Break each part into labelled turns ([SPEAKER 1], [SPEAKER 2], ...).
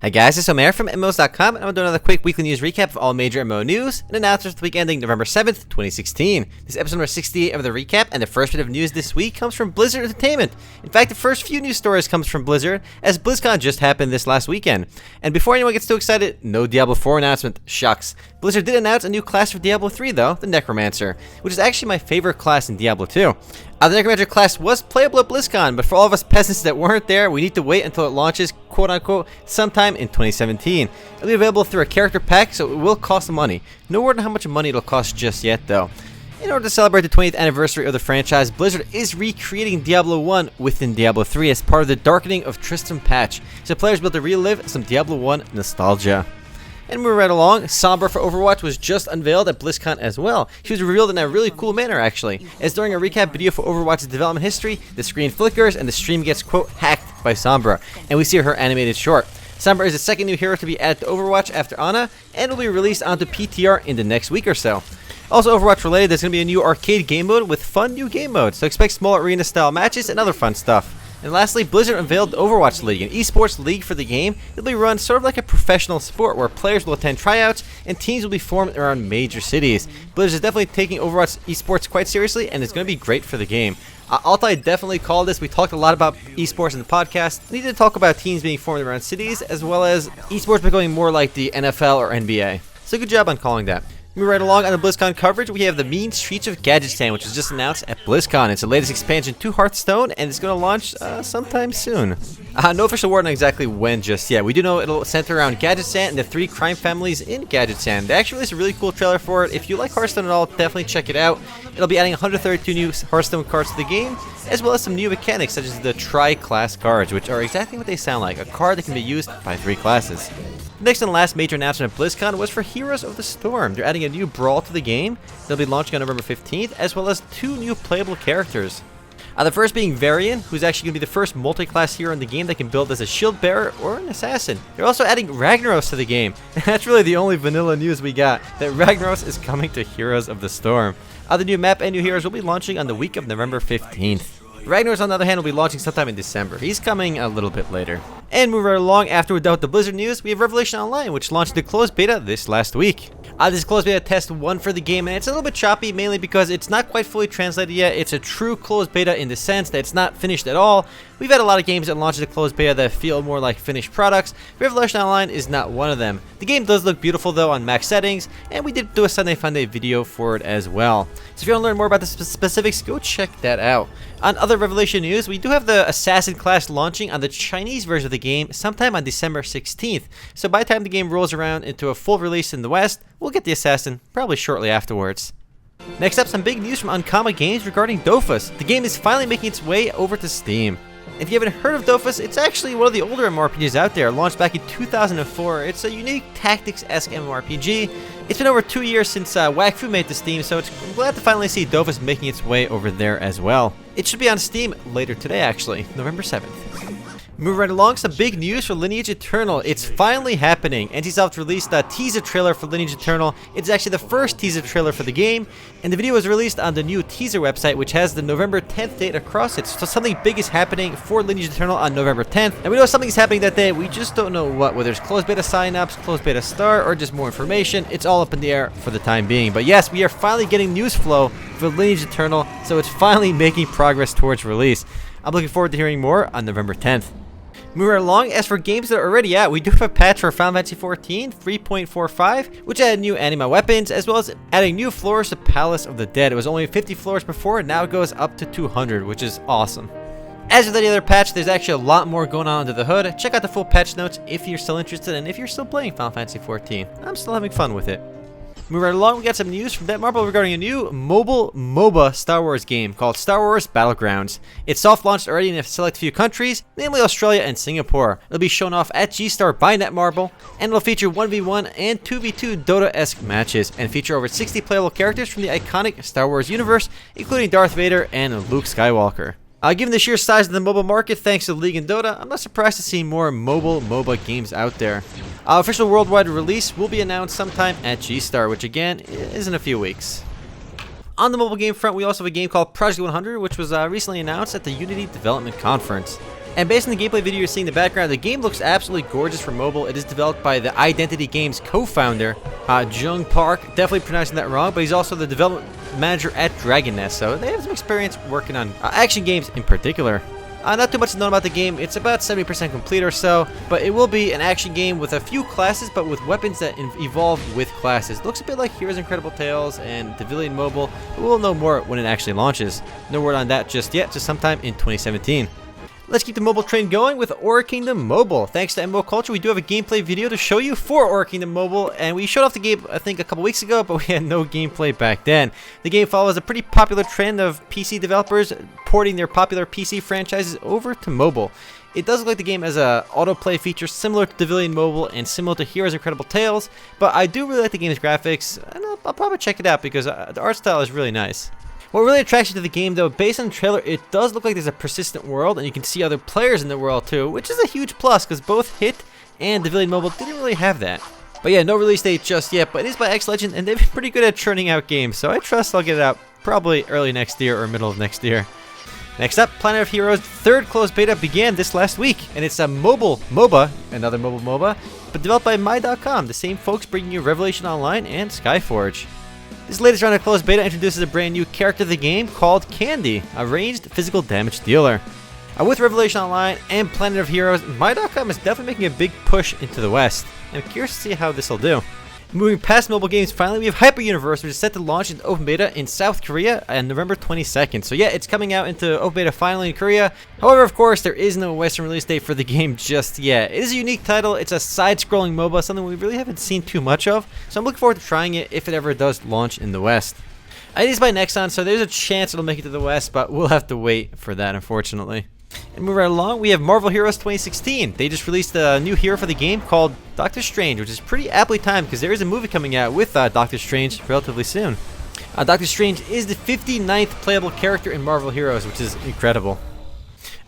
[SPEAKER 1] Hi guys, it's Omer from MMOs.com, and I'm doing another quick weekly news recap of all major MMO news and announcements for the week ending November 7th, 2016. This is episode number 68 of the recap, and the first bit of news this week comes from Blizzard Entertainment. In fact, the first few news stories comes from Blizzard, as BlizzCon just happened this last weekend. And before anyone gets too excited, no Diablo 4 announcement. Shucks. Blizzard did announce a new class for Diablo 3 though, the Necromancer, which is actually my favorite class in Diablo 2. The Necromancer class was playable at BlizzCon, but for all of us peasants that weren't there, we need to wait until it launches, quote-unquote, sometime in 2017. It'll be available through a character pack, so it will cost money. No word on how much money it'll cost just yet, though. In order to celebrate the 20th anniversary of the franchise, Blizzard is recreating Diablo 1 within Diablo 3 as part of the Darkening of Tristram patch, so players will be able to relive some Diablo 1 nostalgia. And moving right along, Sombra for Overwatch was just unveiled at BlizzCon as well. She was revealed in a really cool manner actually, as during a recap video for Overwatch's development history, the screen flickers and the stream gets, quote, hacked by Sombra, and we see her animated short. Sombra is the second new hero to be added to Overwatch after Ana, and will be released onto PTR in the next week or so. Also Overwatch related, there's going to be a new arcade game mode with fun new game modes, so expect small arena style matches and other fun stuff. And lastly, Blizzard unveiled the Overwatch League, an esports league for the game. It'll be run sort of like a professional sport where players will attend tryouts and teams will be formed around major cities. Blizzard is definitely taking Overwatch esports quite seriously, and it's going to be great for the game. Altai definitely called this. We talked a lot about esports in the podcast. We need to talk about teams being formed around cities, as well as esports becoming more like the NFL or NBA. So good job on calling that. Moving right along on the BlizzCon coverage, we have the Mean Streets of Gadgetzan, which was just announced at BlizzCon. It's the latest expansion to Hearthstone, and it's going to launch sometime soon. No official word on exactly when just yet. We do know it'll center around Gadgetzan and the 3 crime families in Gadgetzan. They actually released a really cool trailer for it. If you like Hearthstone at all, definitely check it out. It'll be adding 132 new Hearthstone cards to the game, as well as some new mechanics such as the Tri-Class cards, which are exactly what they sound like, a card that can be used by 3 classes. The next and last major announcement at BlizzCon was for Heroes of the Storm. They're adding a new brawl to the game. They'll be launching on November 15th, as well as 2 new playable characters. The first being Varian, who's actually going to be the first multi-class hero in the game that can build as a shield bearer or an assassin. They're also adding Ragnaros to the game. That's really the only vanilla news we got, that Ragnaros is coming to Heroes of the Storm. The new map and new heroes will be launching on the week of November 15th. Ragnaros, on the other hand, will be launching sometime in December. He's coming a little bit later. And moving right along, after we're done with the Blizzard news, we have Revelation Online, which launched the closed beta this last week. This is closed beta test 1 for the game, and it's a little bit choppy, mainly because it's not quite fully translated yet. It's a true closed beta in the sense that it's not finished at all. We've had a lot of games that launch the closed beta that feel more like finished products. Revelation Online is not one of them. The game does look beautiful though on max settings, and we did do a Sunday Funday video for it as well. So if you want to learn more about the specifics, go check that out. On other Revelation news, we do have the Assassin class launching on the Chinese version of the game sometime on December 16th. So by the time the game rolls around into a full release in the West, we'll get the Assassin probably shortly afterwards. Next up, some big news from Uncomma Games regarding Dofus. The game is finally making its way over to Steam. If you haven't heard of Dofus, it's actually one of the older MMORPGs out there, launched back in 2004. It's a unique tactics-esque MMORPG. It's been over 2 years since Wakfu made the Steam, so I'm glad to finally see Dofus making its way over there as well. It should be on Steam later today, actually, November 7th. Moving right along, some big news for Lineage Eternal. It's finally happening. NCSoft released a teaser trailer for Lineage Eternal. It's actually the first teaser trailer for the game, and the video was released on the new teaser website, which has the November 10th date across it. So something big is happening for Lineage Eternal on November 10th, and we know something's happening that day. We just don't know what, whether it's closed beta signups, closed beta start, or just more information. It's all up in the air for the time being. But yes, we are finally getting news flow for Lineage Eternal, so it's finally making progress towards release. I'm looking forward to hearing more on November 10th. Moving right along, as for games that are already out, we do have a patch for Final Fantasy XIV 3.45, which added new anima weapons, as well as adding new floors to Palace of the Dead. It was only 50 floors before, and now it goes up to 200, which is awesome. As with any other patch, there's actually a lot more going on under the hood. Check out the full patch notes if you're still interested, and if you're still playing Final Fantasy XIV. I'm still having fun with it. Moving right along, we got some news from Netmarble regarding a new mobile MOBA Star Wars game called Star Wars Battlegrounds. It's soft launched already in a select few countries, namely Australia and Singapore. It'll be shown off at G-Star by Netmarble, and it'll feature 1v1 and 2v2 Dota-esque matches, and feature over 60 playable characters from the iconic Star Wars universe, including Darth Vader and Luke Skywalker. Given the sheer size of the mobile market thanks to League and Dota, I'm not surprised to see more mobile MOBA games out there. Official worldwide release will be announced sometime at G-Star, which again is in a few weeks. On the mobile game front, we also have a game called Project 100, which was recently announced at the Unity Development Conference. And based on the gameplay video you're seeing in the background, the game looks absolutely gorgeous for mobile. It is developed by the Identity Games co-founder, Jung Park. Definitely pronouncing that wrong, but he's also the development manager at Dragon Nest, so they have some experience working on action games in particular. Not too much known about the game. It's about 70% complete or so, but it will be an action game with a few classes, but with weapons that evolve with classes. Looks a bit like Heroes Incredible Tales and Diablo Mobile, but we'll know more when it actually launches. No word on that just yet, just sometime in 2017. Let's keep the mobile train going with Aura Kingdom Mobile. Thanks to MMO Culture, we do have a gameplay video to show you for Aura Kingdom Mobile, and we showed off the game, I think, a couple weeks ago, but we had no gameplay back then. The game follows a pretty popular trend of PC developers porting their popular PC franchises over to mobile. It does look like the game has a autoplay feature similar to Diablo Mobile and similar to Heroes Incredible Tales, but I do really like the game's graphics, and I'll probably check it out because the art style is really nice. What really attracts you to the game, though, based on the trailer, it does look like there's a persistent world, and you can see other players in the world too, which is a huge plus because both Hit and Diablo Mobile didn't really have that. But yeah, no release date just yet, but it is by X-Legend, and they've been pretty good at churning out games, so I trust I'll get it out probably early next year or middle of next year. Next up, Planet of Heroes' third closed beta began this last week, and it's a mobile MOBA, another mobile MOBA, but developed by MMOs.com, the same folks bringing you Revelation Online and Skyforge. This latest round of closed beta introduces a brand new character of the game called Candy, a ranged physical damage dealer. With Revelation Online and Planet of Heroes, MMOs.com is definitely making a big push into the West. I'm curious to see how this will do. Moving past mobile games, finally we have Hyper Universe, which is set to launch in open beta in South Korea on November 22nd. So yeah, it's coming out into open beta finally in Korea. However, of course, there is no Western release date for the game just yet. It is a unique title. It's a side-scrolling MOBA, something we really haven't seen too much of. So I'm looking forward to trying it if it ever does launch in the West. It is by Nexon, so there's a chance it'll make it to the West, but we'll have to wait for that, unfortunately. And moving right along, we have Marvel Heroes 2016. They just released a new hero for the game called Doctor Strange, which is pretty aptly timed because there is a movie coming out with Doctor Strange relatively soon. Doctor Strange is the 59th playable character in Marvel Heroes, which is incredible.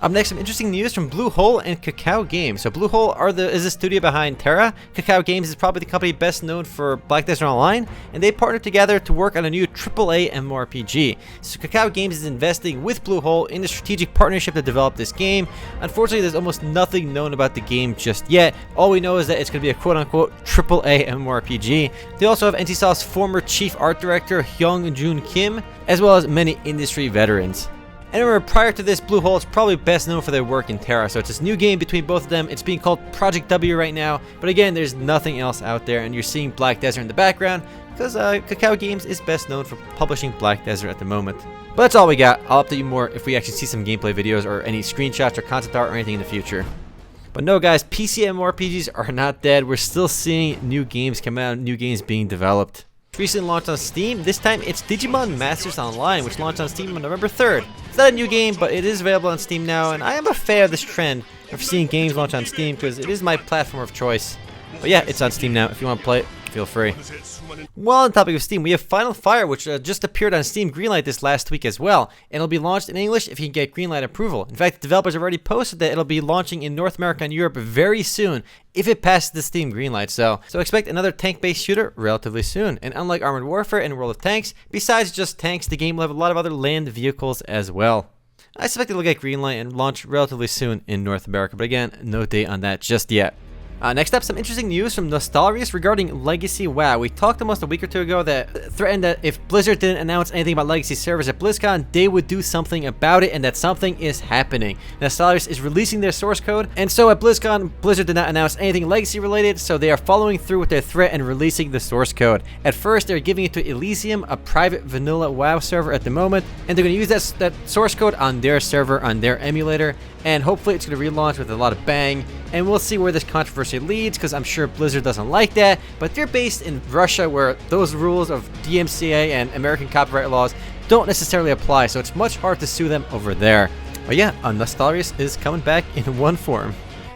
[SPEAKER 1] Up next, some interesting news from Bluehole and Kakao Games. So Bluehole is the studio behind Terra. Kakao Games is probably the company best known for Black Desert Online, and they partnered together to work on a new AAA MMORPG. So Kakao Games is investing with Bluehole in a strategic partnership to develop this game. Unfortunately, there's almost nothing known about the game just yet. All we know is that it's going to be a quote-unquote AAA MMORPG. They also have NCSoft's former chief art director Hyung Joon Kim, as well as many industry veterans. And remember, prior to this, Bluehole is probably best known for their work in Terra, so it's this new game between both of them. It's being called Project W right now, but again, there's nothing else out there, and you're seeing Black Desert in the background, because Kakao Games is best known for publishing Black Desert at the moment. But that's all we got. I'll update you more if we actually see some gameplay videos or any screenshots or concept art or anything in the future. But no guys, PC MMORPGs are not dead. We're still seeing new games come out, new games being developed. Recently launched on Steam. This time it's Digimon Masters Online, which launched on Steam on November 3rd. It's not a new game, but it is available on Steam now, and I am a fan of this trend of seeing games launch on Steam because it is my platform of choice. But yeah, it's on Steam now. If you want to play it, feel free. While on the topic of Steam, we have Final Fire, which just appeared on Steam Greenlight this last week as well, and it'll be launched in English if you can get Greenlight approval. In fact, the developers have already posted that it'll be launching in North America and Europe very soon if it passes the Steam Greenlight. So expect another tank-based shooter relatively soon. And unlike Armored Warfare and World of Tanks, besides just tanks, the game will have a lot of other land vehicles as well. I suspect it'll get Greenlight and launch relatively soon in North America, but again, no date on that just yet. Next up, some interesting news from Nostalrius regarding Legacy WoW. We talked almost a week or two ago that threatened that if Blizzard didn't announce anything about Legacy servers at BlizzCon, they would do something about it, and that something is happening. Nostalrius is releasing their source code, and so at BlizzCon, Blizzard did not announce anything Legacy related, so they are following through with their threat and releasing the source code. At first, they're giving it to Elysium, a private vanilla WoW server at the moment, and they're going to use that source code on their server, on their emulator, and hopefully it's going to relaunch with a lot of bang, and we'll see where this controversy leads, because I'm sure Blizzard doesn't like that, but they're based in Russia where those rules of DMCA and American copyright laws don't necessarily apply, so it's much hard to sue them over there. But yeah, Nostalrius is coming back in one form.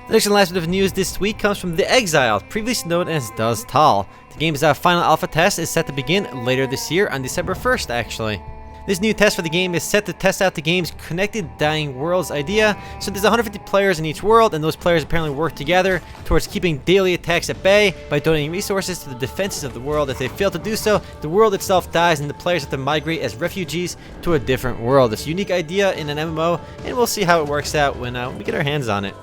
[SPEAKER 1] The next and last bit of news this week comes from The Exiled, previously known as Does Tal. The game's final alpha test is set to begin later this year on December 1st, actually. This new test for the game is set to test out the game's connected dying worlds idea. So there's 150 players in each world, and those players apparently work together towards keeping daily attacks at bay by donating resources to the defenses of the world. If they fail to do so, the world itself dies and the players have to migrate as refugees to a different world. It's a unique idea in an MMO, and we'll see how it works out when we get our hands on it.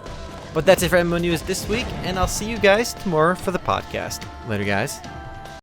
[SPEAKER 1] But that's it for MMO news this week, and I'll see you guys tomorrow for the podcast. Later, guys.